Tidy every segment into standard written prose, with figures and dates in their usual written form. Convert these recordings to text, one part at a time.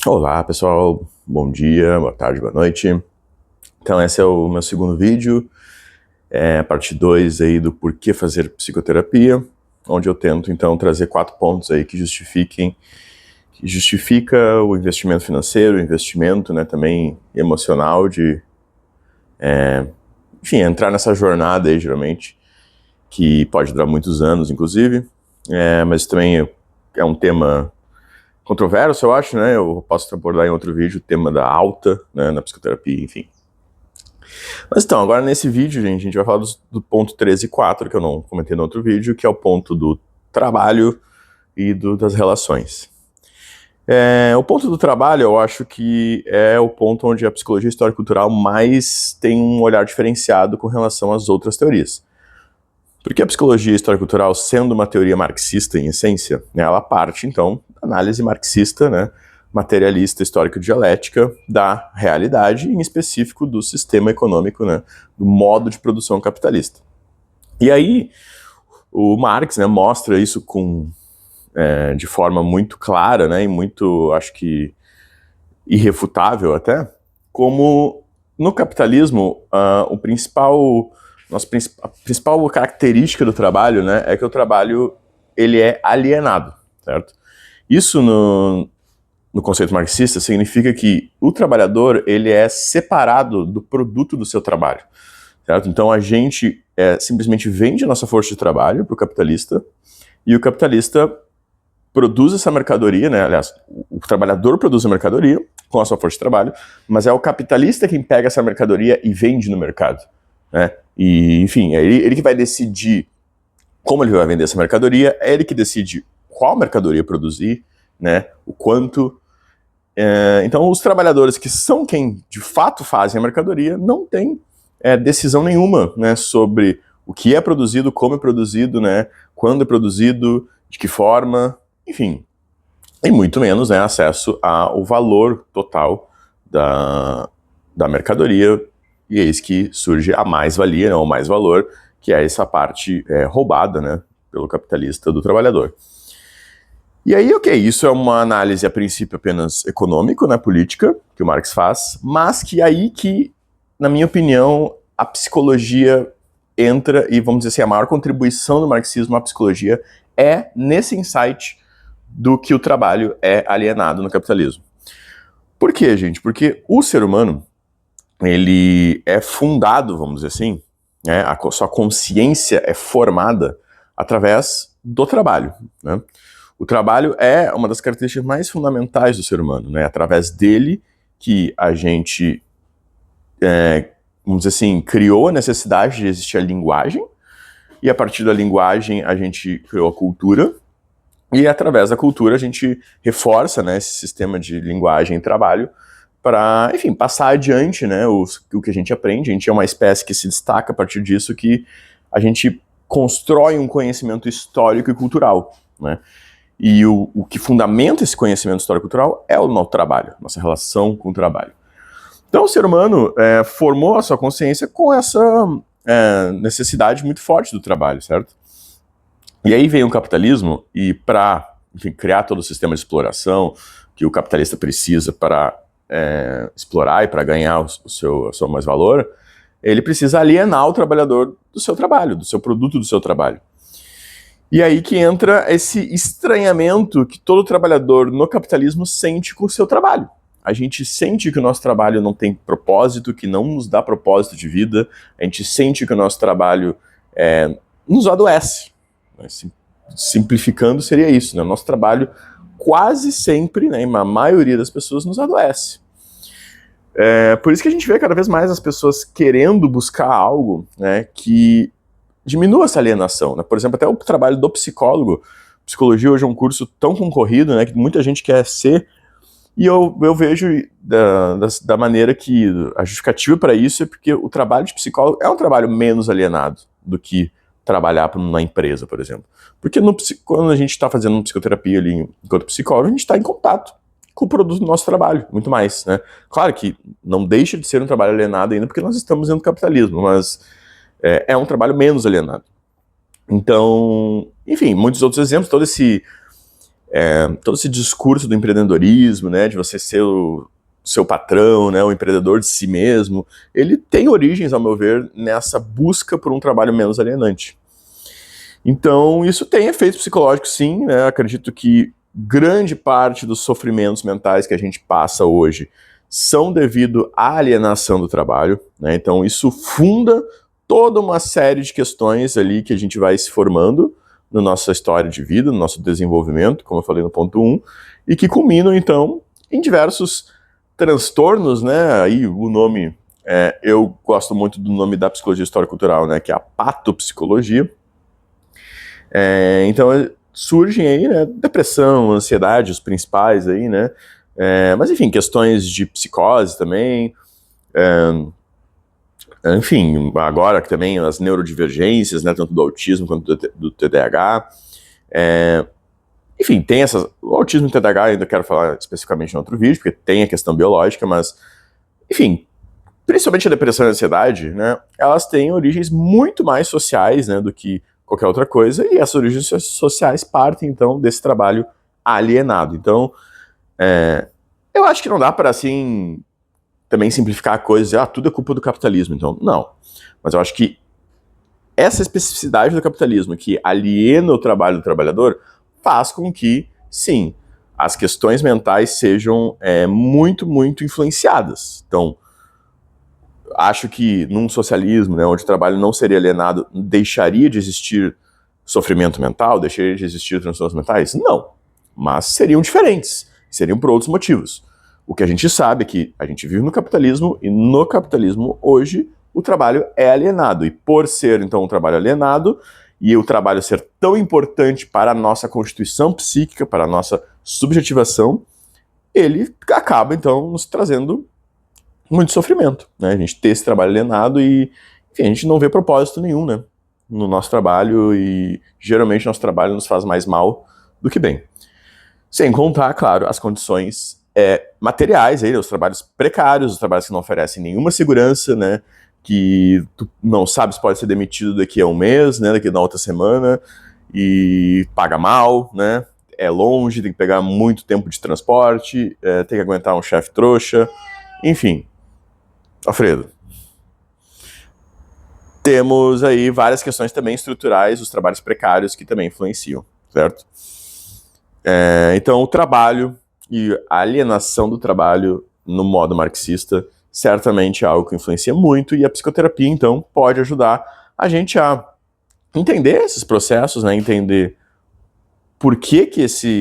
Olá pessoal, bom dia, boa tarde, boa noite. Então esse é o meu segundo vídeo, a parte 2 aí do porquê fazer psicoterapia, onde eu tento então trazer 4 pontos aí que justifica o investimento financeiro, o investimento, né, também emocional de, enfim, entrar nessa jornada aí geralmente, que pode durar muitos anos inclusive, mas também é um tema controverso, eu acho, né? Eu posso abordar em outro vídeo o tema da alta, né, na psicoterapia, enfim. Mas então, agora nesse vídeo, gente, a gente vai falar do ponto 13 e 4, que eu não comentei no outro vídeo, que é o ponto do trabalho e das relações. O ponto do trabalho, eu acho que é o ponto onde a psicologia histórico-cultural mais tem um olhar diferenciado com relação às outras teorias. Porque a psicologia histórico-cultural, sendo uma teoria marxista em essência, né, ela parte, então, da análise marxista, né, materialista, histórico-dialética da realidade, em específico do sistema econômico, né, do modo de produção capitalista. E aí, o Marx, né, mostra isso de forma muito clara, né, e muito, acho que, irrefutável até, como no capitalismo, a principal característica do trabalho, né, é que o trabalho ele é alienado, certo? Isso no conceito marxista significa que o trabalhador ele é separado do produto do seu trabalho, certo? Então a gente simplesmente vende a nossa força de trabalho para o capitalista e o capitalista produz essa mercadoria, né? Aliás, o trabalhador produz a mercadoria com a sua força de trabalho, mas é o capitalista quem pega essa mercadoria e vende no mercado, né? E, enfim, é ele que vai decidir como ele vai vender essa mercadoria, é ele que decide qual mercadoria produzir, né? O quanto. Então, os trabalhadores que são quem de fato fazem a mercadoria não têm decisão nenhuma, né, sobre o que é produzido, como é produzido, né, quando é produzido, de que forma, enfim, e muito menos, né, acesso ao valor total da mercadoria, e eis que surge a mais-valia, né, ou mais-valor, que é essa parte roubada, né, pelo capitalista do trabalhador. E aí, ok, isso é uma análise a princípio apenas econômico, né, política, que o Marx faz, mas que aí que, na minha opinião, a psicologia entra e, vamos dizer assim, a maior contribuição do marxismo à psicologia é nesse insight do que o trabalho é alienado no capitalismo. Por quê, gente? Porque o ser humano, ele é fundado, vamos dizer assim, né, a sua consciência é formada através do trabalho, né? O trabalho é uma das características mais fundamentais do ser humano, né? Através dele que a gente, vamos dizer assim, criou a necessidade de existir a linguagem, e a partir da linguagem a gente criou a cultura, e através da cultura a gente reforça, né, esse sistema de linguagem e trabalho para, enfim, passar adiante, né, o que a gente aprende. A gente é uma espécie que se destaca a partir disso, que a gente constrói um conhecimento histórico e cultural, né? E o que fundamenta esse conhecimento histórico-cultural é o nosso trabalho, nossa relação com o trabalho. Então o ser humano formou a sua consciência com essa necessidade muito forte do trabalho, certo? E aí vem o capitalismo e para criar todo o sistema de exploração que o capitalista precisa para explorar e para ganhar o seu mais valor, ele precisa alienar o trabalhador do seu trabalho, do seu produto, do seu trabalho. E aí que entra esse estranhamento que todo trabalhador no capitalismo sente com o seu trabalho. A gente sente que o nosso trabalho não tem propósito, que não nos dá propósito de vida, a gente sente que o nosso trabalho nos adoece. Simplificando seria isso, né? O nosso trabalho quase sempre, né, a maioria das pessoas nos adoece. Por isso que a gente vê cada vez mais as pessoas querendo buscar algo, né, que diminua essa alienação, né? Por exemplo, até o trabalho do psicólogo. Psicologia hoje é um curso tão concorrido, né, que muita gente quer ser, e eu vejo da maneira que a justificativa para isso é porque o trabalho de psicólogo é um trabalho menos alienado do que trabalhar numa empresa, por exemplo. Porque quando a gente está fazendo uma psicoterapia ali enquanto psicólogo, a gente está em contato com o produto do nosso trabalho, muito mais, né? Claro que não deixa de ser um trabalho alienado ainda, porque nós estamos dentro do capitalismo, mas é um trabalho menos alienado. Então, enfim, muitos outros exemplos, todo esse todo esse discurso do empreendedorismo, né, de você ser o seu patrão, né, o empreendedor de si mesmo, ele tem origens, ao meu ver, nessa busca por um trabalho menos alienante. Então, isso tem efeitos psicológicos, sim, né? Acredito que grande parte dos sofrimentos mentais que a gente passa hoje são devido à alienação do trabalho, né? Então, isso funda toda uma série de questões ali que a gente vai se formando na nossa história de vida, no nosso desenvolvimento, como eu falei no ponto 1, e que culminam, então, em diversos transtornos, né? Aí o nome, eu gosto muito do nome da psicologia histórico-cultural, né? Que é a patopsicologia. Então surgem aí, né, depressão, ansiedade, os principais aí, né? Mas enfim, questões de psicose também. Enfim, agora que também as neurodivergências, né, tanto do autismo quanto do TDAH. Enfim, tem essas. O autismo e o TDAH ainda quero falar especificamente em outro vídeo, porque tem a questão biológica, mas, enfim, principalmente a depressão e a ansiedade, né, elas têm origens muito mais sociais, né, do que qualquer outra coisa, e essas origens sociais partem, então, desse trabalho alienado. Então, eu acho que não dá para, assim, também simplificar a coisa e dizer, tudo é culpa do capitalismo. Então, não. Mas eu acho que essa especificidade do capitalismo, que aliena o trabalho do trabalhador, faz com que, sim, as questões mentais sejam muito, muito influenciadas. Então, acho que num socialismo, né, onde o trabalho não seria alienado, deixaria de existir sofrimento mental, deixaria de existir transtornos mentais? Não. Mas seriam diferentes. Seriam por outros motivos. O que a gente sabe é que a gente vive no capitalismo e no capitalismo, hoje, o trabalho é alienado. E por ser, então, um trabalho alienado e o trabalho ser tão importante para a nossa constituição psíquica, para a nossa subjetivação, ele acaba, então, nos trazendo muito sofrimento, né? A gente ter esse trabalho alienado e, enfim, a gente não vê propósito nenhum, né, no nosso trabalho, e geralmente nosso trabalho nos faz mais mal do que bem. Sem contar, claro, as condições materiais, aí, os trabalhos precários, os trabalhos que não oferecem nenhuma segurança, né, que tu não sabe se pode ser demitido daqui a um mês, né, daqui a outra semana, e paga mal, né, é longe, tem que pegar muito tempo de transporte, tem que aguentar um chefe trouxa, enfim. Alfredo, temos aí várias questões também estruturais dos trabalhos precários que também influenciam, certo? Então, o trabalho e a alienação do trabalho no modo marxista certamente é algo que influencia muito, e a psicoterapia, então, pode ajudar a gente a entender esses processos, né? Entender por que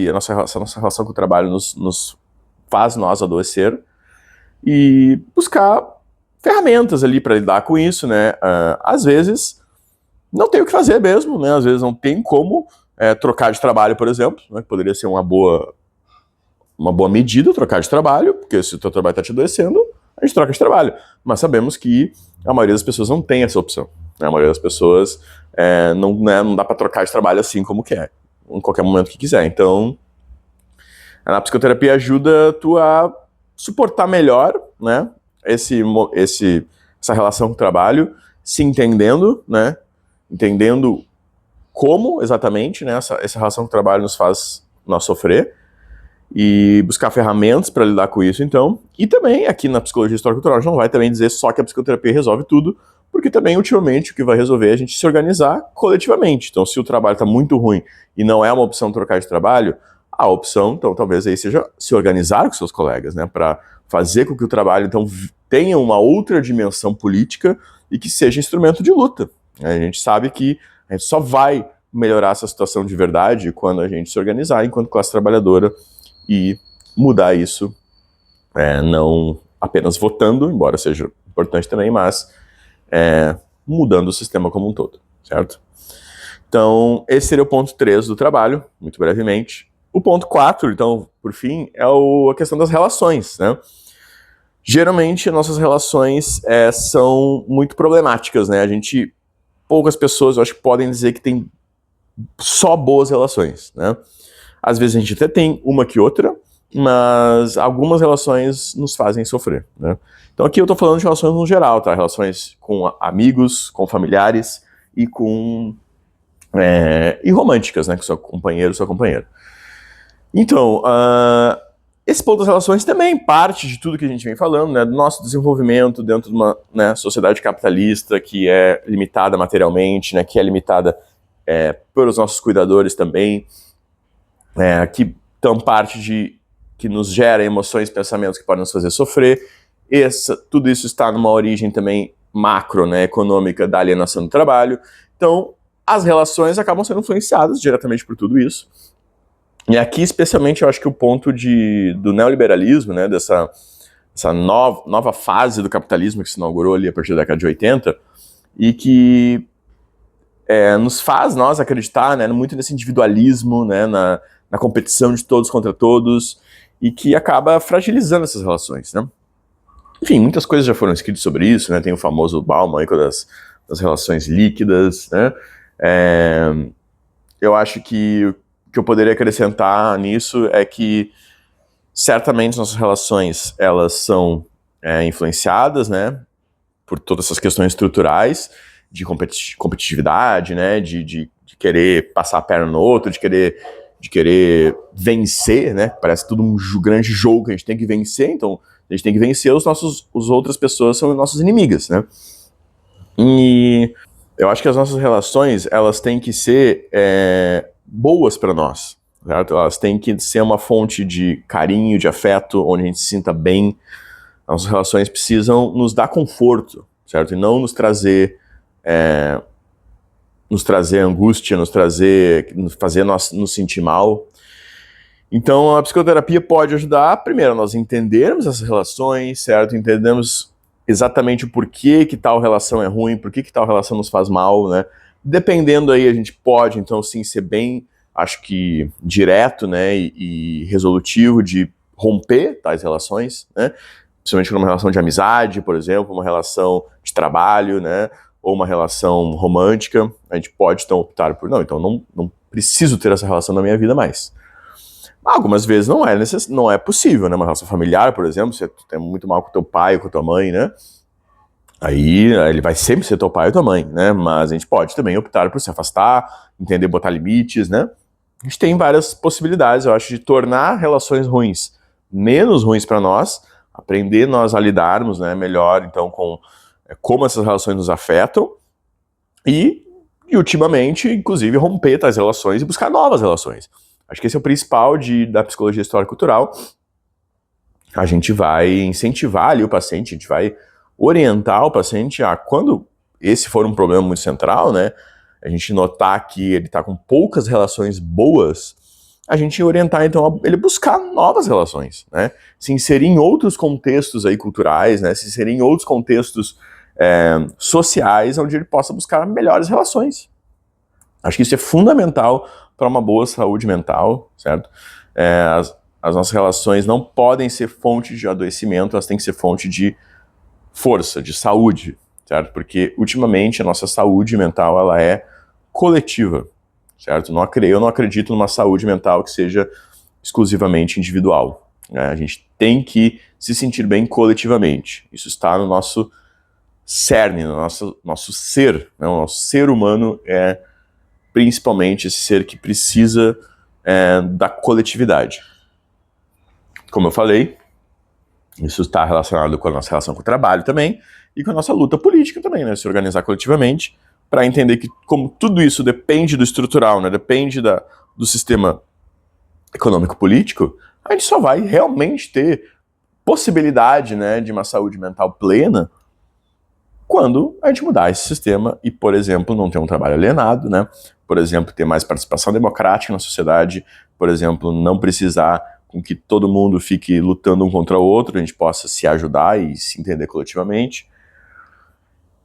a nossa relação com o trabalho nos faz nós adoecer, e buscar ferramentas ali para lidar com isso, né? Às vezes não tem o que fazer mesmo, né? Às vezes não tem como trocar de trabalho, por exemplo, né? Que poderia ser uma boa medida trocar de trabalho, porque se o teu trabalho está te adoecendo, a gente troca de trabalho. Mas sabemos que a maioria das pessoas não tem essa opção, né? A maioria das pessoas não dá para trocar de trabalho assim como quer, em qualquer momento que quiser. Então, a psicoterapia ajuda tu a suportar melhor, né, essa relação com o trabalho, se entendendo, né, entendendo como exatamente, né, essa relação com o trabalho nos faz nós sofrer, e buscar ferramentas para lidar com isso, então. E também, aqui na psicologia histórico-cultural, a gente não vai também dizer só que a psicoterapia resolve tudo, porque também, ultimamente, o que vai resolver é a gente se organizar coletivamente. Então, se o trabalho está muito ruim e não é uma opção trocar de trabalho, a opção, então, talvez aí seja se organizar com seus colegas, né, para fazer com que o trabalho, então, tenha uma outra dimensão política e que seja instrumento de luta. A gente sabe que a gente só vai melhorar essa situação de verdade quando a gente se organizar enquanto classe trabalhadora e mudar isso, não apenas votando, embora seja importante também, mas mudando o sistema como um todo, certo? Então, esse seria o ponto 3 do trabalho, muito brevemente. O ponto 4, então, por fim, é a questão das relações, né? Geralmente, nossas relações são muito problemáticas, né? Poucas pessoas, eu acho que podem dizer que tem só boas relações, né? Às vezes a gente até tem uma que outra, mas algumas relações nos fazem sofrer, né? Então aqui eu estou falando de relações no geral, tá? Relações com amigos, com familiares e românticas, né? Com seu companheiro, sua companheira. Então, esse ponto das relações também parte de tudo que a gente vem falando, né, do nosso desenvolvimento dentro de uma, né, sociedade capitalista que é limitada materialmente, né, que é limitada pelos nossos cuidadores também, que estão parte de que nos gera emoções, pensamentos que podem nos fazer sofrer. Tudo isso está numa origem também macro, né, econômica da alienação do trabalho. Então, as relações acabam sendo influenciadas diretamente por tudo isso. E aqui, especialmente, eu acho que o ponto do neoliberalismo, né, dessa nova fase do capitalismo que se inaugurou ali a partir da década de 80, e que nos faz nós acreditar, né, muito nesse individualismo, né, na competição de todos contra todos, e que acaba fragilizando essas relações, né? Enfim, muitas coisas já foram escritas sobre isso, né? Tem o famoso Bauman das relações líquidas, né? Eu acho que o que eu poderia acrescentar nisso é que certamente nossas relações, elas são influenciadas, né, por todas essas questões estruturais de competitividade, né, de querer passar a perna no outro, de querer vencer, né? Parece tudo um grande jogo que a gente tem que vencer, então a gente tem que vencer os outras pessoas são nossas inimigas, né? E eu acho que as nossas relações, elas têm que ser boas para nós, certo? Elas têm que ser uma fonte de carinho, de afeto, onde a gente se sinta bem. Nossas relações precisam nos dar conforto, certo? E não nos trazer angústia, fazer nós nos sentir mal. Então, a psicoterapia pode ajudar, primeiro, a nós entendermos essas relações, certo? Entendemos exatamente o porquê que tal relação é ruim, por que tal relação nos faz mal, né? Dependendo aí, a gente pode, então, sim, ser bem, acho que, direto, né, e resolutivo de romper tais relações, né? Principalmente numa relação de amizade, por exemplo, uma relação de trabalho, né? Ou uma relação romântica, a gente pode então optar por, então não preciso ter essa relação na minha vida mais. Algumas vezes não é possível, né? Uma relação familiar, por exemplo, você tem muito mal com teu pai ou com tua mãe, né? Aí ele vai sempre ser teu pai ou tua mãe, né? Mas a gente pode também optar por se afastar, entender, botar limites, né? A gente tem várias possibilidades, eu acho, de tornar relações ruins menos ruins para nós, aprender nós a lidarmos, né, melhor, então, com como essas relações nos afetam e ultimamente, inclusive, romper tais relações e buscar novas relações. Acho que esse é o principal da psicologia histórico-cultural. A gente vai incentivar ali o paciente, a gente vai orientar o paciente a, quando esse for um problema muito central, né, a gente notar que ele está com poucas relações boas, a gente orientar, então, ele buscar novas relações, né, se inserir em outros contextos aí culturais, né, se inserir em outros contextos sociais, onde ele possa buscar melhores relações. Acho que isso é fundamental para uma boa saúde mental, certo? As nossas relações não podem ser fonte de adoecimento, elas têm que ser fonte de força, de saúde, certo? Porque, ultimamente, a nossa saúde mental, ela é coletiva, certo? Eu não acredito numa saúde mental que seja exclusivamente individual, né? A gente tem que se sentir bem coletivamente. Isso está no nosso cerne, no nosso ser, né? O nosso ser humano é principalmente esse ser que precisa da coletividade. Como eu falei, isso está relacionado com a nossa relação com o trabalho também e com a nossa luta política também, né? Se organizar coletivamente para entender que, como tudo isso depende do estrutural, né? Depende do sistema econômico-político, a gente só vai realmente ter possibilidade, né, de uma saúde mental plena quando a gente mudar esse sistema e, por exemplo, não ter um trabalho alienado, né? Por exemplo, ter mais participação democrática na sociedade, por exemplo, não precisar com que todo mundo fique lutando um contra o outro, a gente possa se ajudar e se entender coletivamente.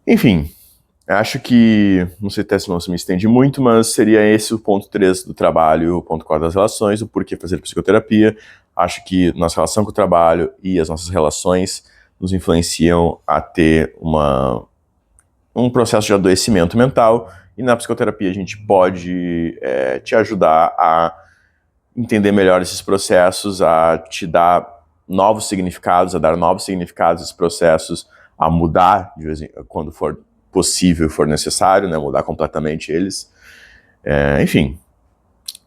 Enfim, acho que, não sei até se não se me estende muito, mas seria esse o ponto 3 do trabalho, o ponto 4 das relações, o porquê fazer psicoterapia. Acho que nossa relação com o trabalho e as nossas relações nos influenciam a ter um processo de adoecimento mental, e na psicoterapia a gente pode te ajudar a entender melhor esses processos, a te dar novos significados, a dar novos significados a esses processos, a mudar de vez quando for possível e for necessário, né, mudar completamente eles. Enfim,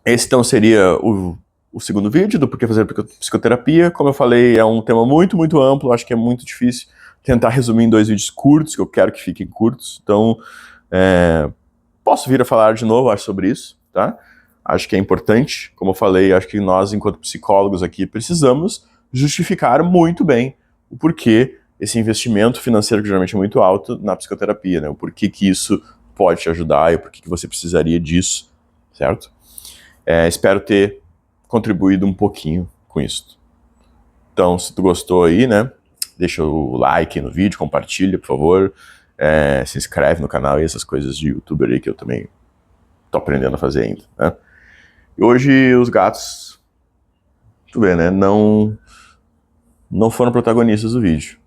esse então seria o o segundo vídeo do porquê fazer psicoterapia. Como eu falei, é um tema muito, muito amplo, acho que é muito difícil tentar resumir em 2 vídeos curtos, que eu quero que fiquem curtos. Então, posso vir a falar de novo, acho, sobre isso, tá? Acho que é importante, como eu falei, acho que nós, enquanto psicólogos aqui, precisamos justificar muito bem o porquê esse investimento financeiro, que geralmente é muito alto, na psicoterapia, né? O porquê que isso pode te ajudar e o porquê que você precisaria disso, certo? Espero ter contribuído um pouquinho com isso. Então, se tu gostou aí, né? Deixa o like no vídeo, compartilha, por favor. Se inscreve no canal e essas coisas de youtuber aí que eu também tô aprendendo a fazer ainda, né? E hoje os gatos, tu vê, né? Não foram protagonistas do vídeo.